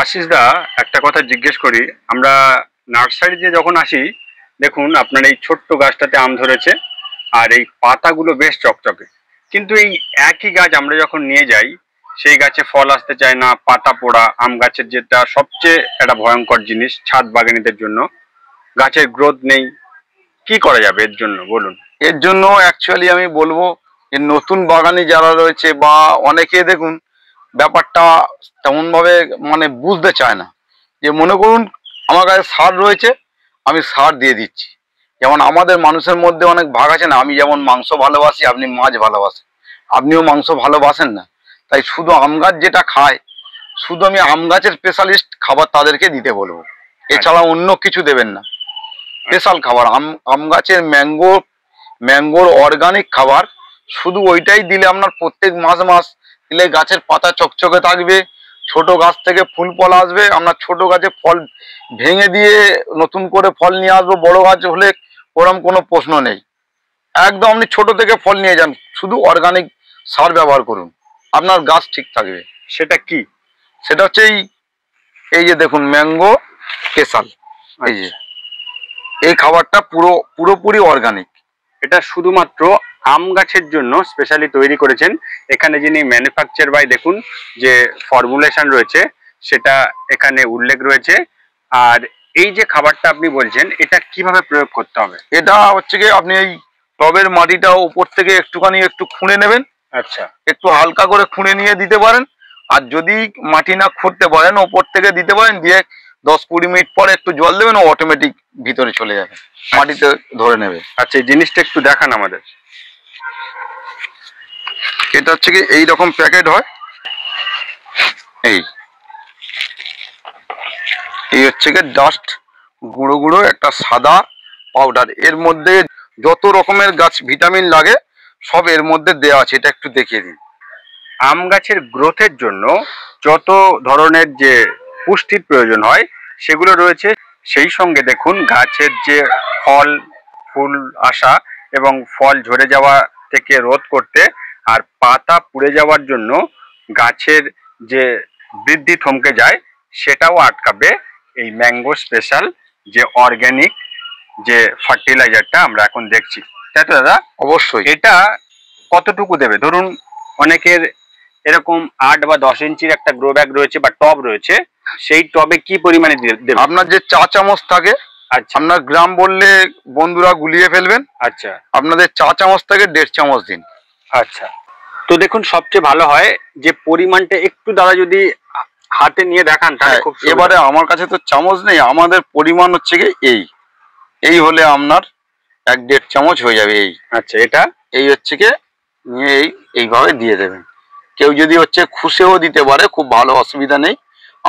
আশিস দা, একটা কথা জিজ্ঞেস করি। আমরা নার্সারিতে যখন আসি, দেখুন আপনার এই ছোট্ট গাছটাতে আম ধরেছে, আর এই পাতাগুলো বেশ চকচকে। কিন্তু এই একই গাছ আমরা যখন নিয়ে যাই, সেই গাছে ফল আসতে চায় না, পাতা পোড়া। আম গাছের যেটা সবচেয়ে একটা ভয়ঙ্কর জিনিস ছাদ বাগানীদের জন্য, গাছের গ্রোথ নেই। কি করা যাবে এর জন্য বলুন? এর জন্য অ্যাকচুয়ালি আমি বলবো যে নতুন বাগানি যারা রয়েছে বা অনেকে দেখুন ব্যাপারটা তেমনভাবে বুঝতে চায় না। যে মনে করুন আমার কাছে সার রয়েছে, আমি সার দিয়ে দিচ্ছি। যেমন আমাদের মানুষের মধ্যে অনেক ভাগ আছে না, আমি যেমন মাংস ভালোবাসি, আপনি মাছ ভালোবাসেন, আপনিও মাংস ভালোবাসেন না। তাই শুধু আম গাছ যেটা খায়, শুধু আমি আম গাছের স্পেশালিস্ট খাবার তাদেরকে দিতে বলবো, এছাড়া অন্য কিছু দেবেন না। স্পেশাল খাবার আম গাছের ম্যাঙ্গোর অর্গানিক খাবার, শুধু ওইটাই দিলে আপনার প্রত্যেক মাস মাস দিলে গাছের পাতা চকচকে থাকবে, ছোট গাছ থেকে ফুল ফল আসবে। আপনার ছোট গাছে ফল ভেঙে দিয়ে নতুন করে ফল নিয়ে আসবো, বড় গাছ হলে ওরকম কোনো প্রশ্ন নেই। একদম আপনি ছোট থেকে ফল নিয়ে যান, শুধু অর্গানিক সার ব্যবহার করুন, আপনার গাছ ঠিক থাকবে। সেটা কি? সেটা হচ্ছে এই যে দেখুন ম্যাঙ্গো স্পেশাল, এই যে এই খাবারটা পুরোপুরি অর্গানিক। এটা শুধুমাত্র আম গাছের জন্য স্পেশালি তৈরি করেছেন। এখানে যিনি ম্যানুফ্যাকচার বাই, দেখুন যে ফর্মুলেশন রয়েছে সেটা এখানে উল্লেখ রয়েছে। আর এই যে খাবারটা আপনি বলছেন, এটা কিভাবে প্রয়োগ করতে হবে? এটা হচ্ছে কি, আপনি এই টবের মাটিটা উপর থেকে একটু খুঁড়ে নেবেন। আচ্ছা, একটু হালকা করে খুঁড়ে নিয়ে দিতে পারেন। আর যদি মাটি না খুঁড়তে পারেন, ওপর থেকে দিতে পারেন, দিয়ে 10-20 মিনিট পরে একটু জল দেবেন, ও অটোমেটিক ভিতরে চলে যাবে, মাটিতে ধরে নেবে। আচ্ছা, এই জিনিসটা একটু দেখান আমাদের। এটা হচ্ছে কি এইরকম প্যাকেট হয়, এই হচ্ছে কি ডাস্ট, গুঁড়ো গুঁড়ো একটা সাদা পাউডার। এর মধ্যে যত রকমের গাছ ভিটামিন লাগে সব এর মধ্যে দেওয়া আছে। এটা একটু দেখিয়ে দিন। আম গাছের গ্রোথের জন্য যত ধরনের যে পুষ্টির প্রয়োজন হয় সেগুলো রয়েছে। সেই সঙ্গে দেখুন গাছের যে ফল ফুল আসা এবং ফল ঝরে যাওয়া থেকে রোধ করতে, আর পাতা পুড়ে যাওয়ার জন্য গাছের যে বৃদ্ধি থমকে যায় সেটাও আটকাবে এই ম্যাঙ্গো স্পেশাল যে অর্গ্যানিক যে ফার্টিলাইজারটা আমরা এখন দেখছি, তাই তো দাদা? অবশ্যই। এটা কতটুকু দেবে? ধরুন অনেকের এরকম 8 বা 10 ইঞ্চির একটা গ্রো ব্যাগ রয়েছে বা টব রয়েছে, সেই টবে কি পরিমাণে দেবে? আপনার যে চা চামচ থাকে, আচ্ছা, আপনার গ্রাম বললে বন্ধুরা গুলিয়ে ফেলবেন। আচ্ছা, আপনাদের চা চামচ থেকে 1.5 চামচ দিন। আচ্ছা। তো দেখুন সবচেয়ে ভালো হয় যে পরিমাণটা একটু দাদা যদি হাতে নিয়ে দেখান তাহলে খুব সুবিধা। এবারে আমার কাছে তো চামচ নেই, আমাদের পরিমাণ হচ্ছে কি এই হলে আপনার 1-1.5 চামচ হয়ে যাবে। আচ্ছা, এটা এই হচ্ছে কি নিয়ে এইভাবে দিয়ে দেবেন। কেউ যদি হচ্ছে খুশেও দিতে পারে, খুব ভালো, অসুবিধা নেই।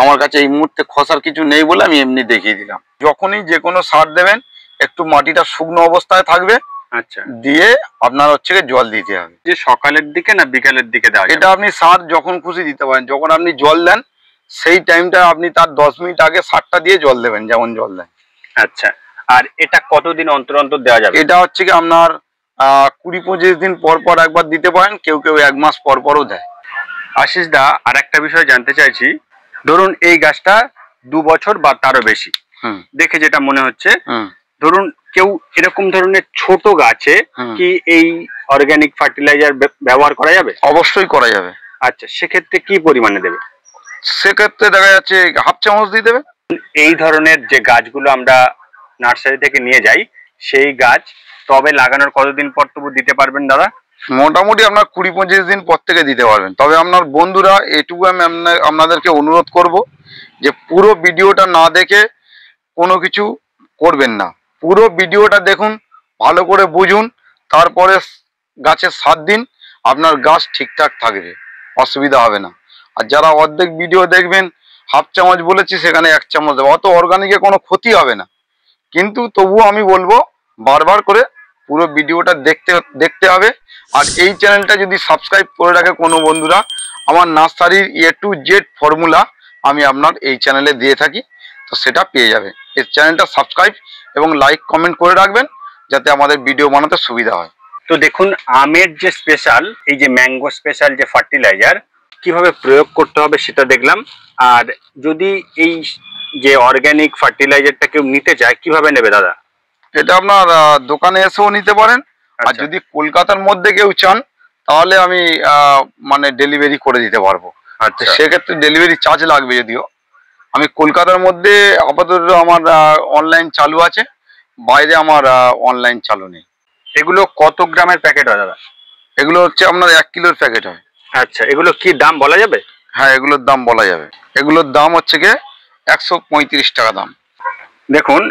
আমার কাছে এই মুহূর্তে খসার কিছু নেই বলে আমি এমনি দেখিয়ে দিলাম। যখনই যে কোনো সার দেবেন একটু মাটিটা শুকনো অবস্থায় থাকবে। আচ্ছা, দিয়ে আপনার হচ্ছে জল দিতে হবে। যে সকালের দিকে না বিকালের দিকে দেওয়া? এটা আপনি সার যখন খুশি দিতে পারেন। যখন আপনি জল দেন সেই টাইমটা আপনি তার 10 মিনিট আগে সারটা দিয়ে জল দেবেন, যেমন জল দেন। আচ্ছা, আর এটা কতদিন অন্তর অন্তর দেওয়া যাবে? এটা হচ্ছে কি আপনার 20-25 দিন পর পর একবার দিতে পারেন, কেউ 1 মাস পর পরও দেয়। আশিস দা, আর একটা বিষয় জানতে চাইছি। ধরুন এই গাছটা 2 বছর বা তারও বেশি, দেখে যেটা মনে হচ্ছে, ধরুন কেউ এরকম ধরনের ছোট গাছে কি এই অর্গানিক ফার্টিলাইজার ব্যবহার করা যাবে? অবশ্যই করা যাবে। আচ্ছা, সেক্ষেত্রে কি পরিমাণে দেবে? সেক্ষেত্রে দেখা যাচ্ছে 1/2 চামচ দিয়ে দেবে। এই ধরনের যে গাছগুলো আমরা নার্সারি থেকে নিয়ে যাই, সেই গাছ টবে লাগানোর কতদিন পর তবু দিতে পারবেন দাদা? মোটামুটি আপনার 20-25 দিন পর থেকে দিতে পারবেন। তবে আপনার বন্ধুরা, এটুকু আমি আপনাদেরকে অনুরোধ করব যে পুরো ভিডিওটা না দেখে কোনো কিছু করবেন না। পুরো ভিডিওটা দেখুন, ভালো করে বুঝুন, তারপরে গাছে সার দিন। আপনার গাছ ঠিকঠাক থাকবে, অসুবিধা হবে না। আর যারা অর্ধেক ভিডিও দেখবেন, 1/2 চামচ বলেছি সেখানে 1 চামচ দেবো, অত অর্গানিকে কোনো ক্ষতি হবে না। কিন্তু তবুও আমি বলবো বারবার করে পুরো ভিডিওটা দেখতে হবে। আর এই চ্যানেলটা যদি সাবস্ক্রাইব করে রাখে কোনো বন্ধুরা, আমার নার্সারির A to Z ফর্মুলা আমি আপনার এই চ্যানেলে দিয়ে থাকি, তো সেটা পেয়ে যাবে। এই চ্যানেলটা সাবস্ক্রাইব এবং লাইক কমেন্ট করে রাখবেন, যাতে আমাদের ভিডিও বানাতে সুবিধা হয়। তো দেখুন আমের যে স্পেশাল, এই যে ম্যাঙ্গো স্পেশাল যে ফার্টিলাইজার, কিভাবে প্রয়োগ করতে হবে সেটা দেখলাম। আর যদি এই যে অর্গানিক ফার্টিলাইজারটা কেউ নিতে চায় কিভাবে নেবে দাদা? এটা আপনার দোকানে এসেও নিতে পারেন, আর আচ্ছা। যদি কলকাতার মধ্যে কেউ চান তাহলে আমি মানে ডেলিভারি করে দিতে পারবো। আচ্ছা। সেক্ষেত্রে ডেলিভারি চার্জ লাগবে যদিও। আমি কলকাতার মধ্যে আপাতত আমার অনলাইন চালু আছে, বাইরে আমার অনলাইন চালু নেই। এগুলো কত গ্রামের প্যাকেট হয় দাদা? এগুলো হচ্ছে আপনার 1 কিলোর প্যাকেট হয়। আচ্ছা, এগুলো কি দাম বলা যাবে? হ্যাঁ, এগুলোর দাম বলা যাবে। এগুলোর দাম হচ্ছে গিয়ে 135 টাকা দাম। দেখুন,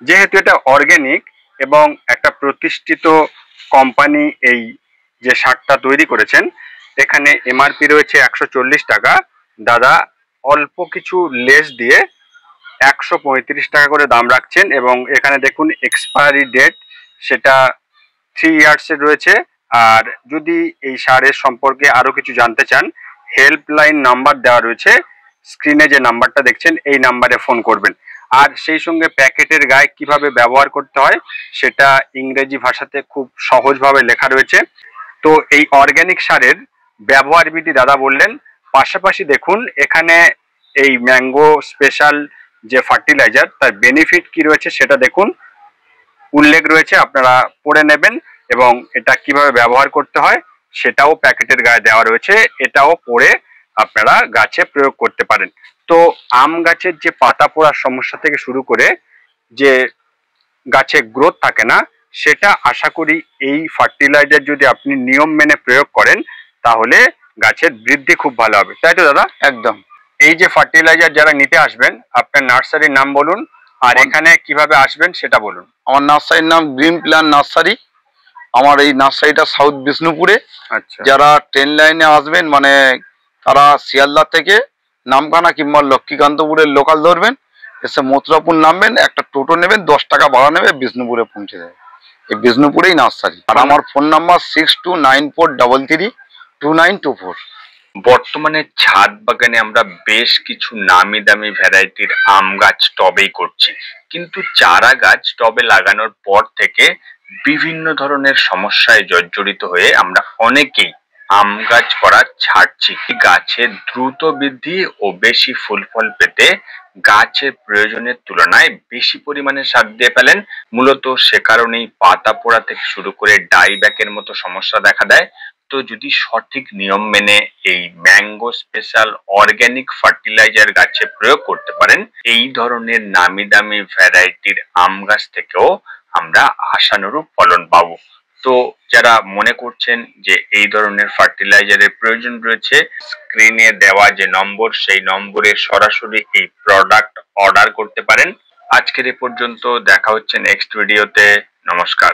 যেহেতু এটা অর্গানিক এবং একটা প্রতিষ্ঠিত কোম্পানি এই যে সারটা তৈরি করেছেন, এখানে এমআরপি রয়েছে 140 টাকা। দাদা অল্প কিছু লেস দিয়ে 135 টাকা করে দাম রাখছেন, এবং এখানে দেখুন এক্সপায়ারি ডেট সেটা 3 ইয়ার্সের রয়েছে। আর যদি এই সারের সম্পর্কে আরো কিছু জানতে চান, হেল্পলাইন নাম্বার দেওয়া রয়েছে, স্ক্রিনে যে নাম্বারটা দেখছেন এই নাম্বারে ফোন করবেন। আর সেই সঙ্গে প্যাকেটের গায়ে কিভাবে ব্যবহার করতে হয় সেটা ইংরেজি ভাষাতে খুব সহজভাবে লেখা রয়েছে। তো এই অর্গানিক সারের ব্যবহার বিধি দাদা বললেন। পাশাপাশি দেখুন এখানে এই ম্যাঙ্গো স্পেশাল যে ফার্টিলাইজার তার বেনিফিট কি রয়েছে সেটা দেখুন, উল্লেখ রয়েছে, আপনারা পড়ে নেবেন। এবং এটা কিভাবে ব্যবহার করতে হয় সেটাও প্যাকেটের গায়ে দেওয়া রয়েছে, এটাও পড়ে আপনারা গাছে প্রয়োগ করতে পারেন। তো আম গাছের যে পাতা পোড়ার সমস্যা থেকে শুরু করে যে গাছে গ্রোথ থাকে না, সেটা আশা করি এই ফার্টিলাইজার যদি আপনি নিয়ম মেনে প্রয়োগ করেন তাহলে গাছের বৃদ্ধি খুব ভালো হবে, তাই তো দাদা? একদম। এই যে ফার্টিলাইজার যারা নিতে আসবেন আপনার নার্সারির নাম বলুন, আর এখানে কিভাবে আসবেন সেটা বলুন। আমার নার্সারির নাম গ্রিন প্ল্যান নার্সারি। আমার এই নার্সারিটা সাউথ বিষ্ণুপুরে। আচ্ছা। যারা ট্রেন লাইনে আসবেন মানে তারা শিয়ালদা থেকে নামখানা কিংবা লক্ষ্মীকান্তপুরের লোকাল ধরবেন, এসে মথুরাপুর নামবেন, একটা টোটো নেবেন, 10 টাকা ভাড়া নেবে, বিষ্ণুপুরে পৌঁছে দেবে। এই বিষ্ণুপুরেই নার্সারি। আর আমার ফোন নাম্বার 6294332924। বর্তমানে ছাদ বাগানে আমরা বেশ কিছু নামি দামি ভ্যারাইটির আম গাছ টবেই করছি, কিন্তু চারা গাছ টবে লাগানোর পর থেকে বিভিন্ন ধরনের সমস্যায় জর্জরিত হয়ে আমরা অনেকেই আম গাছ করা ছাড়ছি। গাছের দ্রুত বৃদ্ধি ও বেশি ফুল ফল পেতে গাছের প্রয়োজনের তুলনায় বেশি পরিমাণে সার দিয়ে ফেলেন। মূলত সে কারণেই পাতা পোড়া থেকে শুরু করে ডাইব্যাকের মতো সমস্যা দেখা দেয়। তো যদি সঠিক নিয়ম মেনে এই ম্যাঙ্গো স্পেশাল অর্গানিক ফার্টিলাইজার গাছে প্রয়োগ করতে পারেন, এই ধরনের নামি দামি ভ্যারাইটির আম গাছ থেকেও আমরা আশানুরূপ ফলন পাবো। তো যারা মনে করছেন যে এই ধরনের ফার্টিলাইজারের প্রয়োজন রয়েছে, স্ক্রিনে দেওয়া যে নম্বর সেই নম্বরে সরাসরি এই প্রোডাক্ট অর্ডার করতে পারেন। আজকের এ পর্যন্ত, দেখা হচ্ছে নেক্সট ভিডিওতে। নমস্কার।